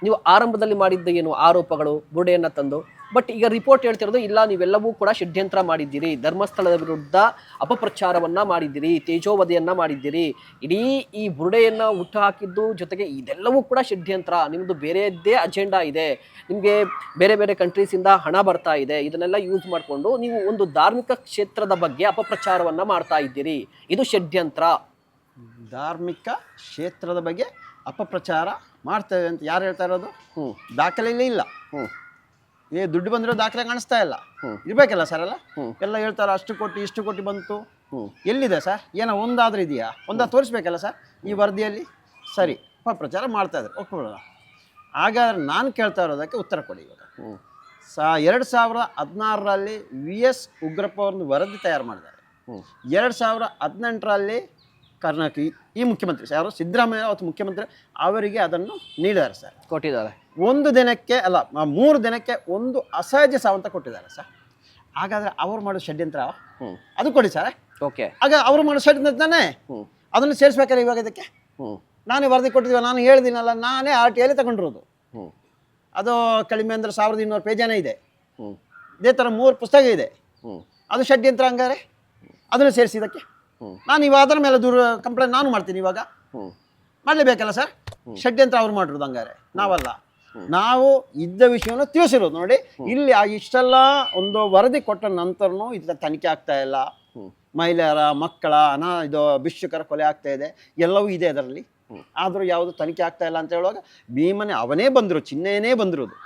ನೀವು ಆರಂಭದಲ್ಲಿ ಮಾಡಿದ್ದ ಏನು ಆರೋಪಗಳು, ಬುರುಡೆಯನ್ನ ತಂದು, ಬಟ್ ಈಗ ರಿಪೋರ್ಟ್ ಹೇಳ್ತಿರೋದು ಇಲ್ಲ, ನೀವೆಲ್ಲವೂ ಕೂಡ ಷಡ್ಯಂತ್ರ ಮಾಡಿದ್ದೀರಿ, ಧರ್ಮಸ್ಥಳದ ವಿರುದ್ಧ ಅಪಪ್ರಚಾರವನ್ನ ಮಾಡಿದ್ದೀರಿ, ತೇಜೋವಧೆಯನ್ನ ಮಾಡಿದ್ದೀರಿ, ಇಡೀ ಈ ಬುರುಡೆಯನ್ನ ಹುಟ್ಟು ಹಾಕಿದ್ದು ಜೊತೆಗೆ ಇದೆಲ್ಲವೂ ಕೂಡ ಷಡ್ಯಂತ್ರ, ನಿಮ್ದು ಬೇರೆಯದ್ದೇ ಅಜೆಂಡಾ ಇದೆ, ನಿಮಗೆ ಬೇರೆ ಬೇರೆ ಕಂಟ್ರೀಸಿಂದ ಹಣ ಬರ್ತಾ ಇದೆ, ಇದನ್ನೆಲ್ಲ ಯೂಸ್ ಮಾಡಿಕೊಂಡು ನೀವು ಒಂದು ಧಾರ್ಮಿಕ ಕ್ಷೇತ್ರದ ಬಗ್ಗೆ ಅಪಪ್ರಚಾರವನ್ನ ಮಾಡ್ತಾ ಇದ್ದೀರಿ, ಇದು ಷಡ್ಯಂತ್ರ. ಧಾರ್ಮಿಕ ಕ್ಷೇತ್ರದ ಬಗ್ಗೆ ಅಪಪ್ರಚಾರ ಮಾಡ್ತೇವೆ ಅಂತ ಯಾರು ಹೇಳ್ತಾ ಇರೋದು? ಹ್ಮ್ ದಾಖಲೆಯಲ್ಲಿ ಇಲ್ಲ. ದುಡ್ಡು ಬಂದಿರೋ ದಾಖಲೆ ಕಾಣಿಸ್ತಾ ಇಲ್ಲ. ಇರ್ಬೇಕಲ್ಲ ಸರ್ ಎಲ್ಲ. ಎಲ್ಲ ಹೇಳ್ತಾರೆ ಅಷ್ಟು ಕೋಟಿ ಇಷ್ಟು ಕೋಟಿ ಬಂತು. ಎಲ್ಲಿದೆ ಸರ್? ಏನೋ ಒಂದಾದ್ರೂ ಇದೆಯಾ? ತೋರಿಸ್ಬೇಕಲ್ಲ ಸರ್ ಈ ವರದಿಯಲ್ಲಿ. ಸರಿ, ಅಪಪ್ರಚಾರ ಮಾಡ್ತಾ ಇದ್ದಾರೆ, ಒಪ್ಕೊಳ್ಳೋಣ. ಹಾಗಾದ್ರೆ ನಾನು ಕೇಳ್ತಾ ಇರೋದಕ್ಕೆ ಉತ್ತರ ಕೊಡಿ. ಇವಾಗ 2016ರಲ್ಲಿ VS ಉಗ್ರಪ್ಪ ಅವ್ರನ್ನ ವರದಿ ತಯಾರು ಮಾಡಿದ್ದಾರೆ. 2018ರಲ್ಲಿ ಕರ್ನಾಟಕ ಈ ಮುಖ್ಯಮಂತ್ರಿ ಯಾರು ಸಿದ್ದರಾಮಯ್ಯ ಅವತ್ತು ಮುಖ್ಯಮಂತ್ರಿ ಅವರಿಗೆ ಅದನ್ನು ನೀಡಿದ್ದಾರೆ ಸರ್. ಕೊಟ್ಟಿದ್ದಾರೆ. ಒಂದು ದಿನಕ್ಕೆ ಅಲ್ಲ 3 ದಿನಕ್ಕೆ ಒಂದು ಅಸಹಜ ಸಾವಂತ ಕೊಟ್ಟಿದ್ದಾರೆ ಸರ್. ಹಾಗಾದ್ರೆ ಅವ್ರು ಮಾಡೋ ಷಡ್ಯಂತ್ರ ಅದು ಕೊಡಿ ಸರ್. ಓಕೆ, ಆಗ ಅವ್ರು ಮಾಡೋ ಷಡ್ಯಂತ್ರ ತಾನೇ, ಅದನ್ನು ಸೇರಿಸ್ಬೇಕಲ್ಲ ಇವಾಗ ಇದಕ್ಕೆ. ನಾನೇ ವರದಿ ಕೊಟ್ಟಿದ್ದೀವ, ನಾನು ಹೇಳಿದ್ದೀನಲ್ಲ, ನಾನೇ RTIಯಲ್ಲಿ ತಗೊಂಡಿರೋದು. ಅದು ಕಡಿಮೆ ಅಂದ್ರೆ 1200 ಪೇಜನೇ ಇದೆ. ಇದೇ ಥರ 3 ಪುಸ್ತಕ ಇದೆ. ಅದು ಷಡ್ಯಂತ್ರ ಹಂಗಾರೆ ಅದನ್ನು ಸೇರಿಸಿದ್ದಕ್ಕೆ ನಾನು ಇವಾಗ ಅದರ ಮೇಲೆ ಕಂಪ್ಲೇಂಟ್ ನಾನು ಮಾಡ್ತೀನಿ. ಇವಾಗ ಮಾಡಲೇಬೇಕಲ್ಲ ಸರ್. ಷಡ್ಯಂತ್ರ ಅವ್ರು ಮಾಡಿರೋದು ಹಂಗಾರೆ, ನಾವಲ್ಲ. ನಾವು ಇದ್ದ ವಿಷಯವನ್ನು ತಿಳಿಸಿರೋದು. ನೋಡಿ, ಇಲ್ಲಿ ಇಷ್ಟೆಲ್ಲ ಒಂದು ವರದಿ ಕೊಟ್ಟ ನಂತರನೂ ಇದು ತನಿಖೆ ಆಗ್ತಾ ಇಲ್ಲ. ಮಹಿಳೆಯರ ಮಕ್ಕಳ ಇದು ಭಿಕ್ಷುಕರ ಕೊಲೆ ಆಗ್ತಾ ಇದೆ, ಎಲ್ಲವೂ ಇದೆ ಅದರಲ್ಲಿ. ಆದರೂ ಯಾವುದು ತನಿಖೆ ಆಗ್ತಾ ಇಲ್ಲ ಅಂತ ಹೇಳುವಾಗ ಭೀಮನೇ ಅವನೇ ಬಂದರು, ಚಿನ್ನೇನೇ ಬಂದಿರೋದು.